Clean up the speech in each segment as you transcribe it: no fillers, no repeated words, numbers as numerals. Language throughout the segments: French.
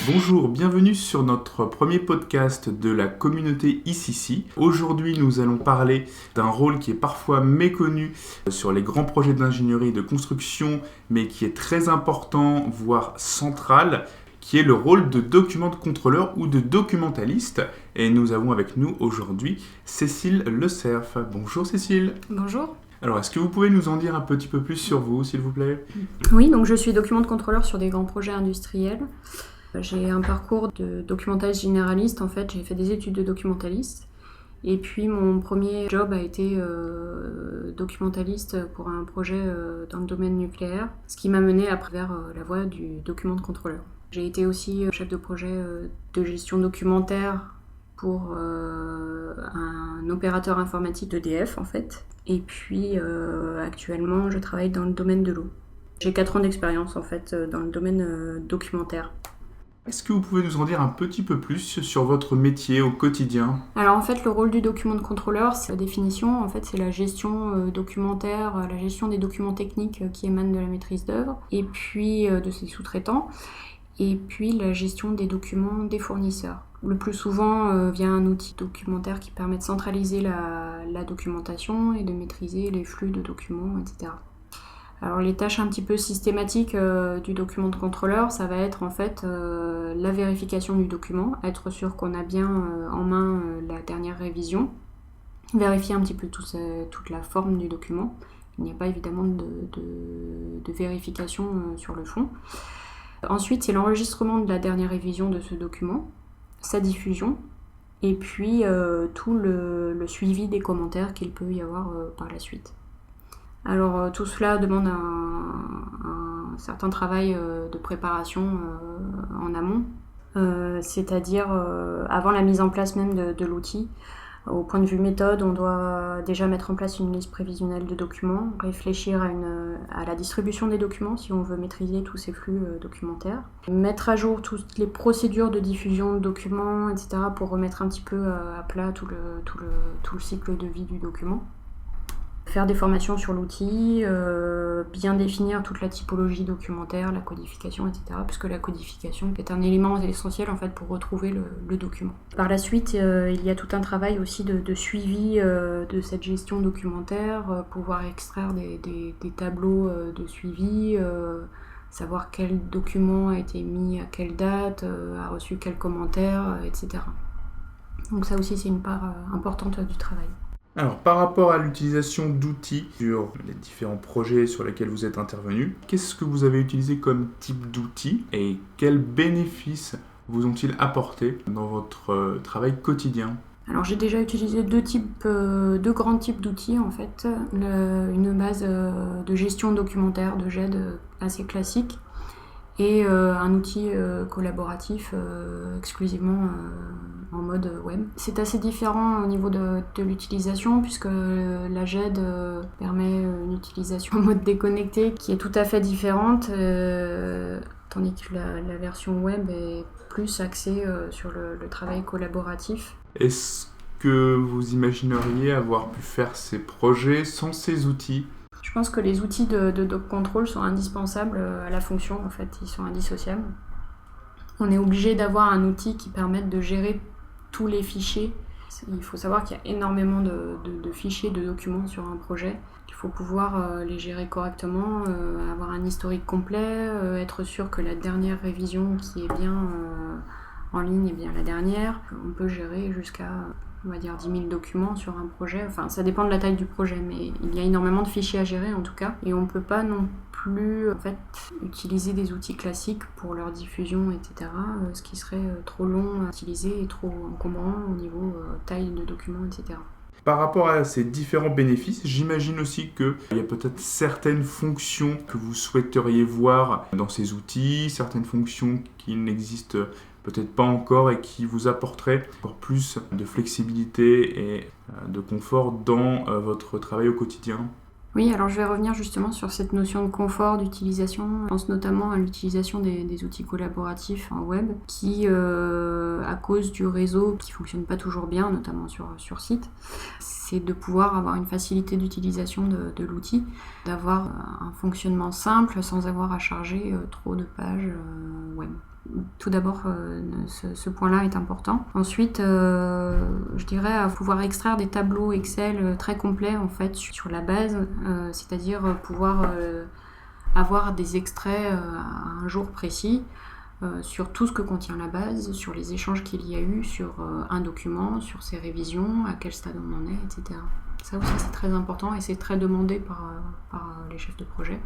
Bonjour, bienvenue sur notre premier podcast de la communauté ICC. Aujourd'hui, nous allons parler d'un rôle qui est parfois méconnu sur les grands projets d'ingénierie et de construction, mais qui est très important, voire central, qui est le rôle de document contrôleur ou de documentaliste. Et nous avons avec nous aujourd'hui Cécile Le Cerf. Bonjour Cécile. Bonjour. Alors, est-ce que vous pouvez nous en dire un petit peu plus sur vous, s'il vous plaît ? Oui, donc je suis document contrôleur sur des grands projets industriels. J'ai un parcours de documentaliste généraliste, en fait, j'ai fait des études de documentaliste. Et puis mon premier job a été documentaliste pour un projet dans le domaine nucléaire, ce qui m'a mené après vers la voie du document contrôleur. J'ai été aussi chef de projet de gestion documentaire pour un opérateur informatique d'EDF, en fait. Et puis actuellement, je travaille dans le domaine de l'eau. J'ai 4 ans d'expérience, en fait, dans le domaine documentaire. Est-ce que vous pouvez nous en dire un petit peu plus sur votre métier au quotidien ? Alors en fait, le rôle du document contrôleur, c'est la définition, en fait, c'est la gestion documentaire, la gestion des documents techniques qui émanent de la maîtrise d'œuvre, et puis de ses sous-traitants, et puis la gestion des documents des fournisseurs. Le plus souvent via un outil documentaire qui permet de centraliser la documentation et de maîtriser les flux de documents, etc. Alors les tâches un petit peu systématiques du document de contrôleur, ça va être en fait la vérification du document, être sûr qu'on a bien en main la dernière révision, vérifier un petit peu toute la forme du document. Il n'y a pas évidemment de vérification sur le fond. Ensuite, c'est l'enregistrement de la dernière révision de ce document, sa diffusion, et puis tout le suivi des commentaires qu'il peut y avoir par la suite. Alors tout cela demande un certain travail de préparation en amont, c'est-à-dire avant la mise en place même de l'outil. Au point de vue méthode, on doit déjà mettre en place une liste prévisionnelle de documents, réfléchir à la distribution des documents si on veut maîtriser tous ces flux documentaires, mettre à jour toutes les procédures de diffusion de documents, etc. pour remettre un petit peu à plat tout le cycle de vie du document. Faire des formations sur l'outil, bien définir toute la typologie documentaire, la codification, etc. Puisque la codification est un élément essentiel en fait, pour retrouver le document. Par la suite, il y a tout un travail aussi de suivi de cette gestion documentaire, pouvoir extraire des tableaux de suivi, savoir quel document a été mis à quelle date, a reçu quel commentaire, etc. Donc ça aussi, c'est une part importante du travail. Alors, par rapport à l'utilisation d'outils sur les différents projets sur lesquels vous êtes intervenu, qu'est-ce que vous avez utilisé comme type d'outils et quels bénéfices vous ont-ils apporté dans votre travail quotidien ? Alors j'ai déjà utilisé deux grands types d'outils en fait. Une base de gestion documentaire de GED assez classique et un outil collaboratif exclusivement en mode web. C'est assez différent au niveau de l'utilisation puisque la GED permet une utilisation en mode déconnecté qui est tout à fait différente tandis que la version web est plus axée sur le travail collaboratif. Est-ce que vous imagineriez avoir pu faire ces projets sans ces outils ? Je pense que les outils de doc control sont indispensables à la fonction, en fait, ils sont indissociables. On est obligé d'avoir un outil qui permette de gérer tous les fichiers. Il faut savoir qu'il y a énormément de fichiers, de documents sur un projet. Il faut pouvoir les gérer correctement, avoir un historique complet, être sûr que la dernière révision qui est bien en ligne est bien la dernière. On peut gérer jusqu'à, on va dire, 10 000 documents sur un projet. Enfin, ça dépend de la taille du projet, mais il y a énormément de fichiers à gérer en tout cas. Et on ne peut pas non plus en fait, utiliser des outils classiques pour leur diffusion, etc. Ce qui serait trop long à utiliser et trop encombrant au niveau taille de documents, etc. Par rapport à ces différents bénéfices, j'imagine aussi qu'il y a peut-être certaines fonctions que vous souhaiteriez voir dans ces outils, certaines fonctions qui n'existent peut-être pas encore et qui vous apporteraient encore plus de flexibilité et de confort dans votre travail au quotidien. Oui, alors je vais revenir justement sur cette notion de confort d'utilisation. Je pense notamment à l'utilisation des outils collaboratifs en web qui, à cause du réseau qui ne fonctionne pas toujours bien, notamment sur site, c'est de pouvoir avoir une facilité d'utilisation de l'outil, d'avoir un fonctionnement simple sans avoir à charger trop de pages web. tout d'abord, ce point-là est important. Ensuite, je dirais à pouvoir extraire des tableaux Excel très complets en fait sur la base, c'est-à-dire pouvoir avoir des extraits à un jour précis sur tout ce que contient la base, sur les échanges qu'il y a eu sur un document, sur ses révisions, à quel stade on en est, etc. Ça aussi c'est très important et c'est très demandé par les chefs de projet.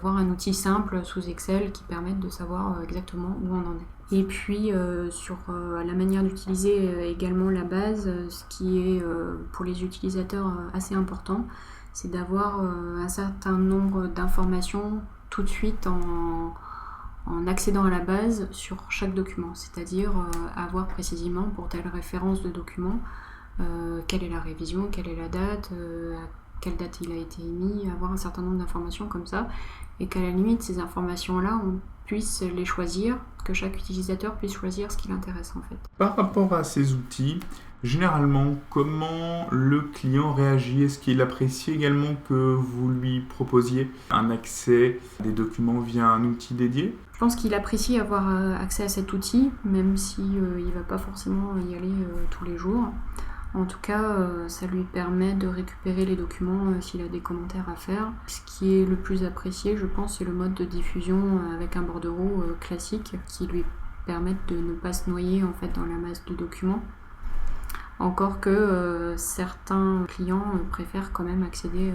Avoir un outil simple sous Excel qui permette de savoir exactement où on en est. Et puis sur la manière d'utiliser également la base, ce qui est pour les utilisateurs assez important, c'est d'avoir un certain nombre d'informations tout de suite en accédant à la base sur chaque document, c'est-à-dire avoir précisément pour telle référence de document quelle est la révision, quelle est la date, à quelle date il a été émis, avoir un certain nombre d'informations comme ça, et qu'à la limite ces informations-là, on puisse les choisir, que chaque utilisateur puisse choisir ce qui l'intéresse en fait. Par rapport à ces outils, généralement, comment le client réagit? Est-ce qu'il apprécie également que vous lui proposiez un accès à des documents via un outil dédié? Je pense qu'il apprécie avoir accès à cet outil, même si il ne va pas forcément y aller tous les jours. En tout cas, ça lui permet de récupérer les documents s'il a des commentaires à faire. Ce qui est le plus apprécié, je pense, c'est le mode de diffusion avec un bordereau classique qui lui permet de ne pas se noyer en fait, dans la masse de documents. Encore que certains clients préfèrent quand même accéder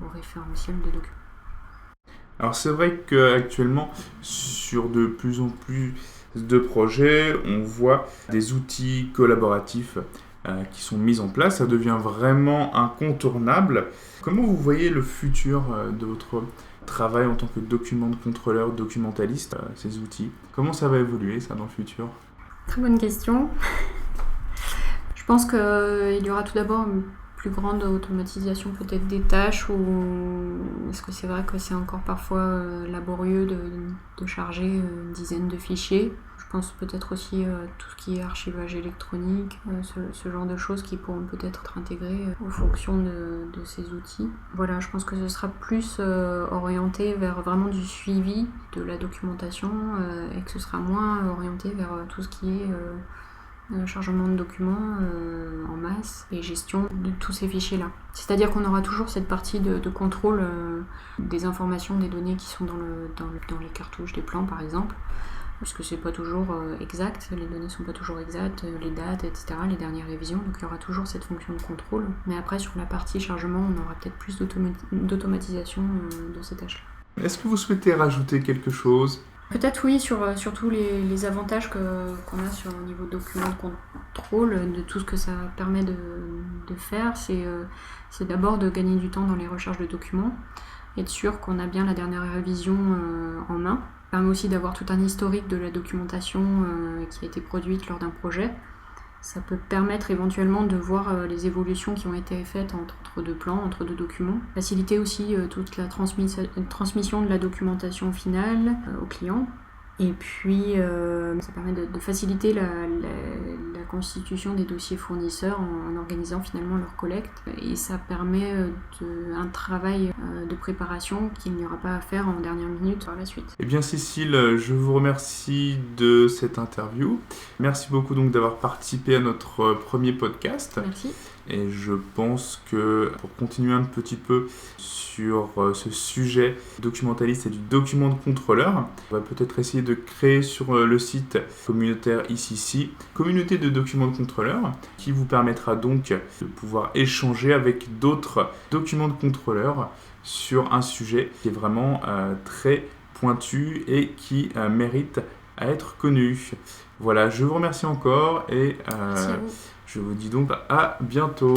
au référentiel de documents. Alors c'est vrai qu'actuellement, sur de plus en plus de projets, on voit des outils collaboratifs qui sont mis en place. Ça devient vraiment incontournable. Comment vous voyez le futur de votre travail en tant que document de contrôleur, documentaliste, ces outils? Comment ça va évoluer ça dans le futur? Très bonne question. Je pense qu'il y aura tout d'abord une plus grande automatisation peut-être des tâches, parce que c'est vrai que c'est encore parfois laborieux de charger une dizaine de fichiers. Je pense peut-être aussi tout ce qui est archivage électronique, ce genre de choses qui pourront peut-être être intégrées aux fonctions de ces outils. Voilà, je pense que ce sera plus orienté vers vraiment du suivi de la documentation et que ce sera moins orienté vers tout ce qui est chargement de documents en masse et gestion de tous ces fichiers-là. C'est-à-dire qu'on aura toujours cette partie de contrôle des informations, des données qui sont dans les cartouches des plans par exemple, parce que c'est pas toujours exact, les données sont pas toujours exactes, les dates, etc., les dernières révisions, donc il y aura toujours cette fonction de contrôle. Mais après sur la partie chargement, on aura peut-être plus d'automatisation de ces tâches-là. Est-ce que vous souhaitez rajouter quelque chose? Peut-être oui, sur tous les avantages qu'on a sur le niveau de document de contrôle, de tout ce que ça permet de faire, c'est d'abord de gagner du temps dans les recherches de documents, être sûr qu'on a bien la dernière révision en main. Ça permet aussi d'avoir tout un historique de la documentation qui a été produite lors d'un projet. Ça peut permettre éventuellement de voir les évolutions qui ont été faites entre deux plans, entre deux documents. Faciliter aussi toute la transmission de la documentation finale au client. Et puis, ça permet de faciliter la constitution des dossiers fournisseurs en organisant finalement leur collecte. Et ça permet un travail de préparation qu'il n'y aura pas à faire en dernière minute par la suite. Eh bien Cécile, je vous remercie de cette interview. Merci beaucoup donc d'avoir participé à notre premier podcast. Merci. Et je pense que pour continuer un petit peu sur ce sujet documentaliste et du document de contrôleur, on va peut-être essayer de créer sur le site communautaire ICC, communauté de documents de contrôleurs, qui vous permettra donc de pouvoir échanger avec d'autres documents de contrôleurs sur un sujet qui est vraiment très pointu et qui mérite à être connu. Voilà, je vous remercie encore et Merci à vous. Je vous dis donc à bientôt.